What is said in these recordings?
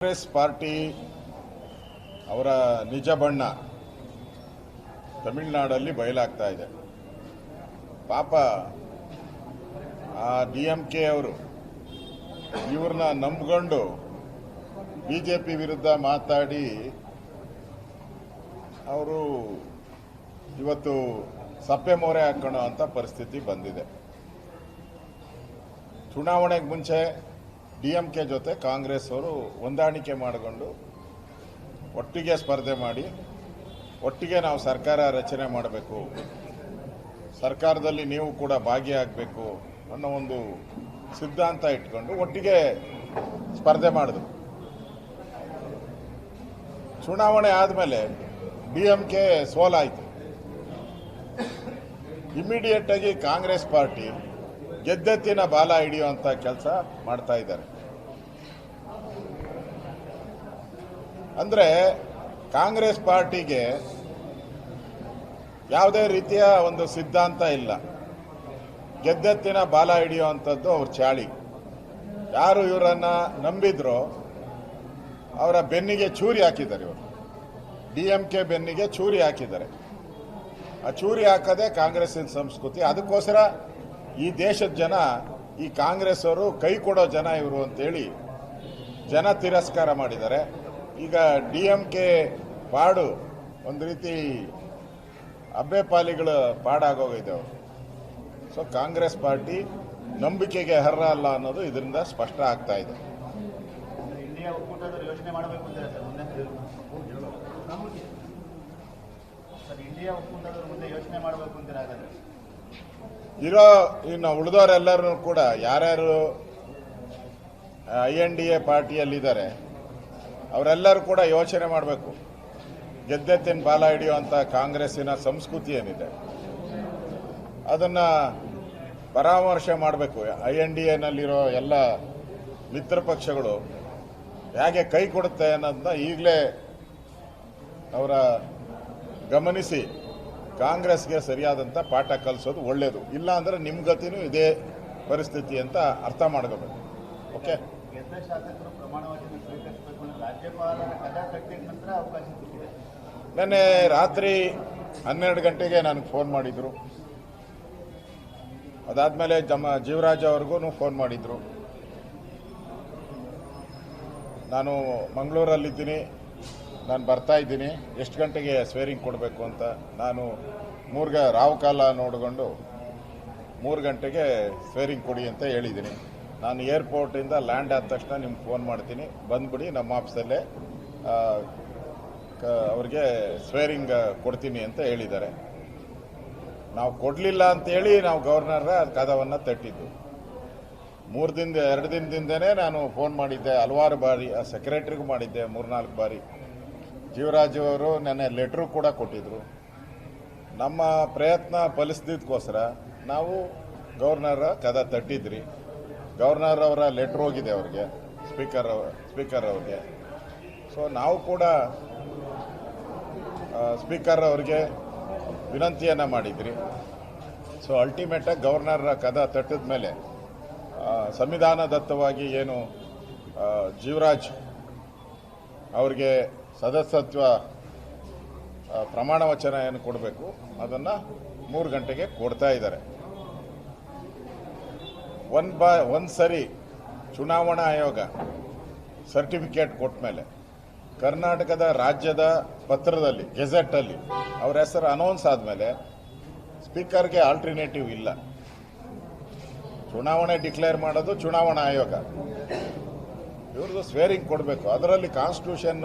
Congress party ಅವರ ನಿಜ ಬಣ್ಣ ತಮಿಳುನಾಡಲ್ಲಿ ಬಯಲಾಗ್ತಾ ಇದೆ. ಪಾಪ ಆ DMK ಅವರು ಇವ್ರನ್ನ ನಂಬಿಕೊಂಡು ಬಿಜೆಪಿ ವಿರುದ್ಧ ಮಾತಾಡಿ ಅವರು ಇವತ್ತು ಸಪ್ಪೆ ಮೋರೆ ಹಾಕೋಣ ಅಂತ ಪರಿಸ್ಥಿತಿ ಬಂದಿದೆ. ಚುನಾವಣೆಗೆ ಮುಂಚೆ DMK ಜೊತೆ ಕಾಂಗ್ರೆಸ್ ಅವರು ಹೊಂದಾಣಿಕೆ ಮಾಡಿಕೊಂಡು ಒಟ್ಟಿಗೆ ಸ್ಪರ್ಧೆ ಮಾಡಿ ಒಟ್ಟಿಗೆ ನಾವು ಸರ್ಕಾರ ರಚನೆ ಮಾಡಬೇಕು, ಸರ್ಕಾರದಲ್ಲಿ ನೀವು ಕೂಡ ಭಾಗಿಯಾಗಬೇಕು ಅನ್ನೋ ಒಂದು ಸಿದ್ಧಾಂತ ಇಟ್ಕೊಂಡು ಒಟ್ಟಿಗೆ ಸ್ಪರ್ಧೆ ಮಾಡಿದ್ರು. ಚುನಾವಣೆ ಆದಮೇಲೆ DMK ಸೋಲಾಯಿತು. ಇಮಿಡಿಯೇಟ್ ಆಗಿ ಕಾಂಗ್ರೆಸ್ ಪಾರ್ಟಿ ಗೆದ್ದೆತ್ತಿನ ಬಾಲ ಹಿಡಿಯುವಂಥ ಕೆಲಸ ಮಾಡ್ತಾ ಇದ್ದಾರೆ. ಅಂದರೆ ಕಾಂಗ್ರೆಸ್ ಪಾರ್ಟಿಗೆ ಯಾವುದೇ ರೀತಿಯ ಒಂದು ಸಿದ್ಧಾಂತ ಇಲ್ಲ. ಗೆದ್ದೆತ್ತಿನ ಬಾಲ ಹಿಡಿಯುವಂಥದ್ದು ಅವ್ರ ಚಾಳಿ. ಯಾರು ಇವರನ್ನು ನಂಬಿದ್ರೋ ಅವರ ಬೆನ್ನಿಗೆ ಚೂರಿ ಹಾಕಿದ್ದಾರೆ. ಇವರು DMK ಬೆನ್ನಿಗೆ ಚೂರಿ ಹಾಕಿದ್ದಾರೆ. ಆ ಚೂರಿ ಹಾಕದೆ ಕಾಂಗ್ರೆಸ್ಸಿನ ಸಂಸ್ಕೃತಿ. ಅದಕ್ಕೋಸ್ಕರ ಈ ದೇಶದ ಜನ ಈ ಕಾಂಗ್ರೆಸ್ ಅವರು ಕೈ ಕೊಡೋ ಜನ ಇವರು ಅಂತೇಳಿ ಜನ ತಿರಸ್ಕಾರ ಮಾಡಿದ್ದಾರೆ. ಈಗ DMK ಪಾಡು ಒಂದು ರೀತಿ ಅಬ್ಬೆಪಾಲಿಗಳ ಪಾಡಾಗೋಗಿದೆ ಅವರು. ಸೊ ಕಾಂಗ್ರೆಸ್ ಪಾರ್ಟಿ ನಂಬಿಕೆಗೆ ಅರ್ಹ ಅಲ್ಲ ಅನ್ನೋದು ಇದರಿಂದ ಸ್ಪಷ್ಟ ಆಗ್ತಾ ಇದೆ. ಇಂಡಿಯಾ ಒಕ್ಕೂಟದವರು ಯೋಚನೆ ಮಾಡಬೇಕು ಅಂತಾರೆ ಸರ್, ಇಂಡಿಯಾ ಒಕ್ಕೂಟದವರು ಮುಂದೆ ಯೋಚನೆ ಮಾಡಬೇಕು ಅಂತಾರೆ. ಹಾಗಾದ್ರೆ ಇರೋ ಇನ್ನು ಉಳಿದವರೆಲ್ಲರೂ ಕೂಡ ಯಾರ್ಯಾರು INDA ಪಾರ್ಟಿಯಲ್ಲಿದ್ದಾರೆ ಅವರೆಲ್ಲರೂ ಕೂಡ ಯೋಚನೆ ಮಾಡಬೇಕು. ಗೆದ್ದೆತ್ತಿನ ಬಾಲ ಹಿಡಿಯುವಂಥ ಕಾಂಗ್ರೆಸ್ಸಿನ ಸಂಸ್ಕೃತಿ ಏನಿದೆ ಅದನ್ನು ಪರಾಮರ್ಶೆ ಮಾಡಬೇಕು. INDAನಲ್ಲಿರೋ ಎಲ್ಲ ಮಿತ್ರ ಪಕ್ಷಗಳು ಹೇಗೆ ಕೈ ಕೊಡುತ್ತೆ ಅನ್ನೋದನ್ನ ಈಗಲೇ ಅವರ ಗಮನಿಸಿ ಕಾಂಗ್ರೆಸ್ಗೆ ಸರಿಯಾದಂಥ ಪಾಠ ಕಲಿಸೋದು ಒಳ್ಳೆಯದು. ಇಲ್ಲ ಅಂದರೆ ನಿಮ್ಮ ಗತಿನೂ ಇದೇ ಪರಿಸ್ಥಿತಿ ಅಂತ ಅರ್ಥ ಮಾಡ್ಕೋಬೇಕು. ಓಕೆ, ಗೆದ್ದ ಶಾಸಕರು ಪ್ರಮಾಣ ವಚನ ಸ್ವೀಕರಿಸಬೇಕು ಅಂತ ರಾಜ್ಯಪಾಲರ ಕದ ಕಟ್ಟಿದ ನಂತರ ಅವಕಾಶ ಸಿಕ್ಕಿದೆ. ನೆನ್ನೆ ರಾತ್ರಿ 12 ಗಂಟೆಗೆ ನನಗೆ ಫೋನ್ ಮಾಡಿದರು. ಅದಾದಮೇಲೆ ಜೀವರಾಜ್ ಅವ್ರಿಗೂ ಫೋನ್ ಮಾಡಿದರು. ನಾನು ಮಂಗಳೂರಲ್ಲಿದ್ದೀನಿ, ನಾನು ಬರ್ತಾ ಇದ್ದೀನಿ, ಎಷ್ಟು ಗಂಟೆಗೆ ಸ್ವೇರಿಂಗ್ ಕೊಡಬೇಕು ಅಂತ. ನಾನು ರಾವು ಕಾಲ ನೋಡಿಕೊಂಡು 3 ಗಂಟೆಗೆ ಸ್ವೇರಿಂಗ್ ಕೊಡಿ ಅಂತ ಹೇಳಿದ್ದೀನಿ. ನಾನು ಏರ್ಪೋರ್ಟಿಂದ ಲ್ಯಾಂಡ್ ಆದ ತಕ್ಷಣ ನಿಮ್ಗೆ ಫೋನ್ ಮಾಡ್ತೀನಿ, ಬಂದ್ಬಿಡಿ ನಮ್ಮ ಆಫೀಸಲ್ಲೇ ಅವ್ರಿಗೆ ಸ್ವೇರಿಂಗ್ ಕೊಡ್ತೀನಿ ಅಂತ ಹೇಳಿದ್ದಾರೆ. ನಾವು ಕೊಡಲಿಲ್ಲ ಅಂತೇಳಿ ನಾವು ಗವರ್ನರ್ ಕದವನ್ನು ತಟ್ಟಿದ್ದು. 2 ದಿನದಿಂದನೇ ನಾನು ಫೋನ್ ಮಾಡಿದ್ದೆ, ಹಲವಾರು ಬಾರಿ ಸೆಕ್ರೆಟರಿಗೂ ಮಾಡಿದ್ದೆ, 3-4 ಬಾರಿ. ಜೀವರಾಜ್ ಅವರು ನೆನ್ನೆ ಲೆಟ್ರು ಕೂಡ ಕೊಟ್ಟಿದ್ರು. ನಮ್ಮ ಪ್ರಯತ್ನ ಫಲಿಸಿದ್ದಕ್ಕೋಸ್ಕರ ನಾವು ಗವರ್ನರ್ ಕದ ತಟ್ಟಿದ್ರಿ. ಗವರ್ನರ್ ಅವರ ಲೆಟ್ರ್ ಹೋಗಿದೆ ಅವ್ರಿಗೆ, ಸ್ಪೀಕರ್ ಅವ್ರಿಗೆ. ಸೊ ನಾವು ಕೂಡ ಸ್ಪೀಕರ್ ಅವ್ರಿಗೆ ವಿನಂತಿಯನ್ನು ಮಾಡಿದ್ರಿ. ಸೊ ಅಲ್ಟಿಮೇಟಾಗಿ ಗವರ್ನರ್ ಕದ ತಟ್ಟಿದ ಮೇಲೆ ಸಂವಿಧಾನದತ್ತವಾಗಿ ಏನು ಜೀವರಾಜ್ ಅವ್ರಿಗೆ ಸದಸ್ಯತ್ವ ಪ್ರಮಾಣ ವಚನ ಏನು ಕೊಡಬೇಕು ಅದನ್ನು 3 ಗಂಟೆಗೆ ಕೊಡ್ತಾ ಇದ್ದಾರೆ. ಒಂದು ಸರಿ ಚುನಾವಣಾ ಆಯೋಗ ಸರ್ಟಿಫಿಕೇಟ್ ಕೊಟ್ಟ ಮೇಲೆ ಕರ್ನಾಟಕದ ರಾಜ್ಯದ ಪತ್ರದಲ್ಲಿ ಗೆಜೆಟಲ್ಲಿ ಅವ್ರ ಹೆಸರು ಅನೌನ್ಸ್ ಆದಮೇಲೆ ಸ್ಪೀಕರ್ಗೆ ಆಲ್ಟರ್ನೇಟಿವ್ ಇಲ್ಲ. ಚುನಾವಣೆ ಡಿಕ್ಲೇರ್ ಮಾಡೋದು ಚುನಾವಣಾ ಆಯೋಗ. ಇವ್ರದ್ದು ಸ್ವೇರಿಂಗ್ ಕೊಡಬೇಕು. ಅದರಲ್ಲಿ ಕಾನ್ಸ್ಟಿಟ್ಯೂಷನ್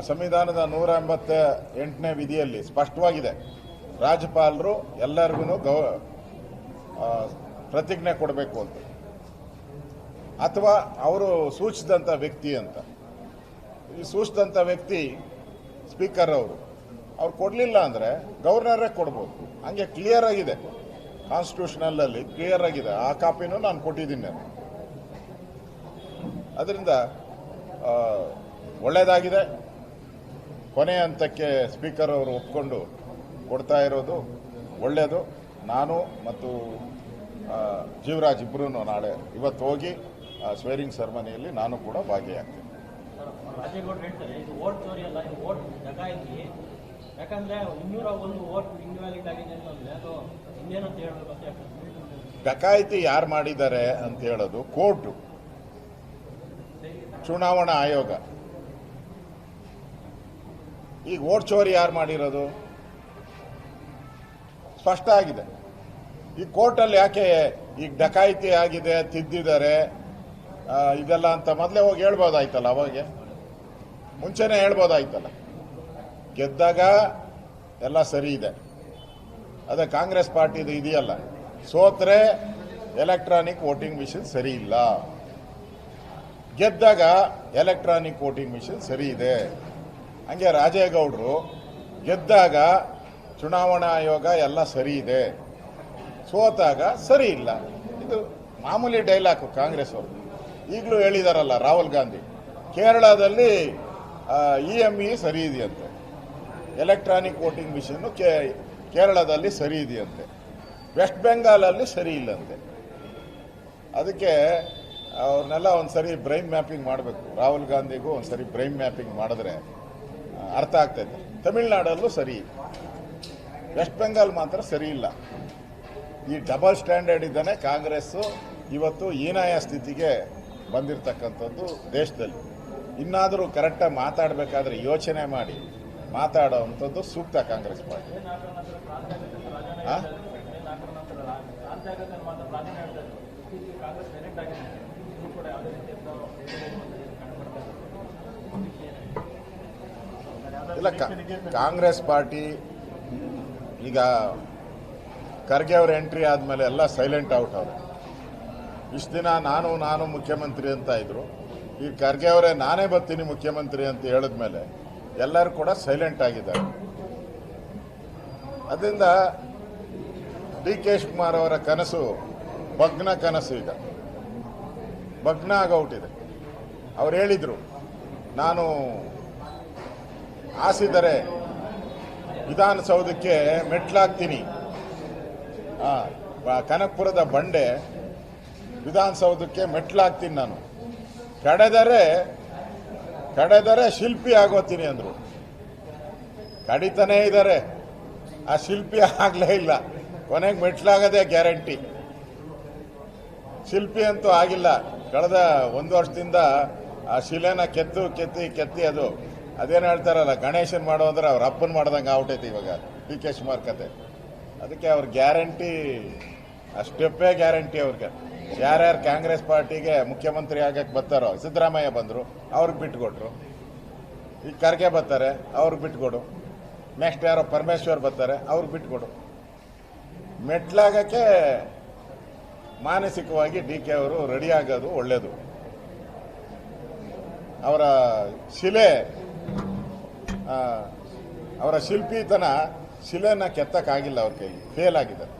ಸಂವಿಧಾನದ 188ನೇ ವಿಧಿಯಲ್ಲಿ ಸ್ಪಷ್ಟವಾಗಿದೆ, ರಾಜ್ಯಪಾಲರು ಎಲ್ಲರಿಗೂ ಪ್ರತಿಜ್ಞೆ ಕೊಡಬೇಕು ಅಂತ, ಅಥವಾ ಅವರು ಸೂಚಿಸಿದಂಥ ವ್ಯಕ್ತಿ ಅಂತ. ಈ ಸೂಚಿಸಿದಂಥ ವ್ಯಕ್ತಿ ಸ್ಪೀಕರ್ ಅವ್ರು ಕೊಡಲಿಲ್ಲ ಅಂದರೆ ಗವರ್ನರೇ ಕೊಡ್ಬೋದು. ಹಂಗೆ ಕ್ಲಿಯರ್ ಆಗಿದೆ, ಕಾನ್ಸ್ಟಿಟ್ಯೂಷನಲ್ಲಲ್ಲಿ ಕ್ಲಿಯರ್ ಆಗಿದೆ. ಆ ಕಾಪಿನೂ ನಾನು ಕೊಟ್ಟಿದ್ದೀನಿ. ಅದರಿಂದ ಒಳ್ಳೆಯದಾಗಿದೆ. ಕೊನೆ ಹಂತಕ್ಕೆ ಸ್ಪೀಕರ್ ಅವರು ಒಪ್ಕೊಂಡು ಕೊಡ್ತಾ ಇರೋದು ಒಳ್ಳೆಯದು. ನಾನು ಮತ್ತು ಜೀವರಾಜ್ ಇಬ್ಬರೂ ಇವತ್ತು ಹೋಗಿ ಸ್ವೇರಿಂಗ್ ಸೆರೆಮನಿಯಲ್ಲಿ ನಾನು ಕೂಡ ಭಾಗಿಯಾಗ್ತೀನಿ. ರಾಜೇಗೌಡರು ಹೇಳ್ತಾರೆ ಇದು ಓಟ್ ಚೋರಿ ಅಲ್ಲ, ಇದು ಓಟ್ ಡಕಾಯಿತಿ. ಯಾಕಂದ್ರೆ 201 ಓಟ್ ಇನ್ವ್ಯಾಲಿಡ್ ಆಗಿದೆ ಅಂತಂದ್ರೆ ಅದು ಇನ್ನೇನು ಅಂತ ಹೇಳಬೇಕು ಅಂತ ಹೇಳ್ತಾರೆ. ಡಕಾಯಿತಿ ಯಾರು ಮಾಡಿದ್ದಾರೆ ಅಂತ ಹೇಳೋದು ಕೋರ್ಟು, ಚುನಾವಣಾ ಆಯೋಗ. ಈಗ ಓಟ್ ಚೋರಿ ಯಾರು ಮಾಡಿರೋದು ಸ್ಪಷ್ಟ ಆಗಿದೆ. ಈ ಕೋರ್ಟಲ್ಲಿ ಯಾಕೆ ಈಗ ಡಕಾಯಿತಿ ಆಗಿದೆ, ತಿದ್ದಿದ್ದಾರೆ ಇದೆಲ್ಲ ಅಂತ ಮೊದಲೇ ಹೋಗಿ ಹೇಳ್ಬೋದಾಯ್ತಲ್ಲ, ಅವಾಗೆ ಮುಂಚೆನೇ ಹೇಳ್ಬೋದಾಯ್ತಲ್ಲ. ಗೆದ್ದಾಗ ಎಲ್ಲ ಸರಿ ಇದೆ. ಅದೇ ಕಾಂಗ್ರೆಸ್ ಪಾರ್ಟಿದು ಇದೆಯಲ್ಲ, ಸೋತ್ರೆ ಎಲೆಕ್ಟ್ರಾನಿಕ್ ವೋಟಿಂಗ್ ಮಿಷಿನ್ ಸರಿ ಇಲ್ಲ, ಗೆದ್ದಾಗ ಎಲೆಕ್ಟ್ರಾನಿಕ್ ವೋಟಿಂಗ್ ಮಿಷಿನ್ ಸರಿ ಇದೆ. ಹಂಗೆ ರಾಜೇಗೌಡರು ಗೆದ್ದಾಗ ಚುನಾವಣಾ ಆಯೋಗ ಎಲ್ಲ ಸರಿ ಇದೆ, ಸೋತಾಗ ಸರಿ ಇಲ್ಲ. ಇದು ಮಾಮೂಲಿ ಡೈಲಾಗು ಕಾಂಗ್ರೆಸ್ ಅವರು. ಈಗಲೂ ಹೇಳಿದಾರಲ್ಲ ರಾಹುಲ್ ಗಾಂಧಿ, ಕೇರಳದಲ್ಲಿ EME ಸರಿ ಇದೆಯಂತೆ, ಎಲೆಕ್ಟ್ರಾನಿಕ್ ವೋಟಿಂಗ್ ಮಿಷಿನ್ನು ಕೇರಳದಲ್ಲಿ ಸರಿ ಇದೆಯಂತೆ, ವೆಸ್ಟ್ ಬೆಂಗಾಲಲ್ಲಿ ಸರಿ ಇಲ್ಲಂತೆ. ಅದಕ್ಕೆ ಅವ್ರನ್ನೆಲ್ಲ ಒಂದ್ಸರಿ ಬ್ರೈನ್ ಮ್ಯಾಪಿಂಗ್ ಮಾಡಬೇಕು. ರಾಹುಲ್ ಗಾಂಧಿಗೂ ಒಂದ್ಸರಿ ಬ್ರೈನ್ ಮ್ಯಾಪಿಂಗ್ ಮಾಡಿದ್ರೆ ಅರ್ಥ ಆಗ್ತೈತೆ. ತಮಿಳ್ನಾಡಲ್ಲೂ ಸರಿ, ವೆಸ್ಟ್ ಬೆಂಗಾಲ್ ಮಾತ್ರ ಸರಿ ಇಲ್ಲ. ಈ ಡಬಲ್ ಸ್ಟ್ಯಾಂಡರ್ಡ್ ಇದ್ದಾನೆ ಕಾಂಗ್ರೆಸ್ಸು ಇವತ್ತು ಹೀನಾಯ ಸ್ಥಿತಿಗೆ ಬಂದಿರತಕ್ಕಂಥದ್ದು ದೇಶದಲ್ಲಿ. ಇನ್ನಾದರೂ ಕರೆಕ್ಟಾಗಿ ಮಾತಾಡಬೇಕಾದ್ರೆ ಯೋಚನೆ ಮಾಡಿ ಮಾತಾಡೋವಂಥದ್ದು ಸೂಕ್ತ ಕಾಂಗ್ರೆಸ್ ಪಾರ್ಟಿ. ಇಲ್ಲ, ಕಾಂಗ್ರೆಸ್ ಪಾರ್ಟಿ ಈಗ ಖರ್ಗೆ ಅವ್ರ ಎಂಟ್ರಿ ಆದಮೇಲೆ ಎಲ್ಲ ಸೈಲೆಂಟ್ ಔಟ್ ಅವರು. ಇಷ್ಟು ದಿನ ನಾನು ಮುಖ್ಯಮಂತ್ರಿ ಅಂತ ಇದ್ರು. ಈ ಖರ್ಗೆ ಅವರೇ ನಾನೇ ಬರ್ತೀನಿ ಮುಖ್ಯಮಂತ್ರಿ ಅಂತ ಹೇಳಿದ್ಮೇಲೆ ಎಲ್ಲರೂ ಕೂಡ ಸೈಲೆಂಟ್ ಆಗಿದ್ದಾರೆ. ಅದರಿಂದ DK ಶಿವಕುಮಾರ್ ಅವರ ಕನಸು ಭಗ್ನ ಕನಸು, ಈಗ ಭಗ್ನ ಆಗೋಟಿದೆ. ಅವ್ರು ಹೇಳಿದ್ರು, ನಾನು ಆಸಿದರೆ ವಿಧಾನಸೌಧಕ್ಕೆ ಮೆಟ್ಲಾಗ್ತೀನಿ, ಕನಕಪುರದ ಬಂಡೆ ವಿಧಾನಸೌಧಕ್ಕೆ ಮೆಟ್ಲಾಗ್ತೀನಿ, ನಾನು ಕಡೆದರೆ ಶಿಲ್ಪಿ ಆಗೋತೀನಿ ಅಂದ್ರು. ಕಡಿತಾನೇ ಇದ್ದಾರೆ, ಆ ಶಿಲ್ಪಿ ಆಗಲೇ ಇಲ್ಲ. ಕೊನೆಗೆ ಮೆಟ್ಲಾಗದೆ ಗ್ಯಾರಂಟಿ. ಶಿಲ್ಪಿ ಅಂತೂ ಆಗಿಲ್ಲ. ಕಳೆದ 1 ವರ್ಷದಿಂದ ಆ ಶಿಲೆನ ಕೆತ್ತಿ ಅದು ಅದೇನು ಹೇಳ್ತಾರಲ್ಲ, ಗಣೇಶನ್ ಮಾಡೋ ಅಂದ್ರೆ ಅವ್ರ ಅಪ್ಪನ ಮಾಡ್ದಂಗೆ ಆಗ್ಬಿಟ್ಟೈತೆ ಇವಾಗ DK ಶಿವಕುಮಾರ್ ಕತೆ. ಅದಕ್ಕೆ ಅವ್ರ ಗ್ಯಾರಂಟಿ, ಆ ಸ್ಟೆಪ್ಪೇ ಗ್ಯಾರಂಟಿ ಅವ್ರಿಗೆ. ಯಾರ್ಯಾರು ಕಾಂಗ್ರೆಸ್ ಪಾರ್ಟಿಗೆ ಮುಖ್ಯಮಂತ್ರಿ ಆಗಕ್ಕೆ ಬರ್ತಾರೋ, ಸಿದ್ದರಾಮಯ್ಯ ಬಂದರು ಅವ್ರಿಗೆ ಬಿಟ್ಕೊಟ್ರು, ಈಗ ಖರ್ಗೆ ಬರ್ತಾರೆ ಅವ್ರಿಗೆ ಬಿಟ್ಕೊಡು, ನೆಕ್ಸ್ಟ್ ಯಾರೋ ಪರಮೇಶ್ವರ್ ಬರ್ತಾರೆ ಅವ್ರಿಗೆ ಬಿಟ್ಕೊಡು. ಮೆಟ್ಲಾಗಕ್ಕೆ ಮಾನಸಿಕವಾಗಿ DK ಅವರು ರೆಡಿ ಆಗೋದು ಒಳ್ಳೇದು. ಅವರ ಶಿಲೆ, ಅವರ ಶಿಲ್ಪಿತನ ಶಿಲೆನ ಕೆತ್ತಕ್ಕಾಗಿಲ್ಲ, ಅವ್ರ ಕೈಲಿ ಫೇಲ್ ಆಗಿದ್ದಾರೆ.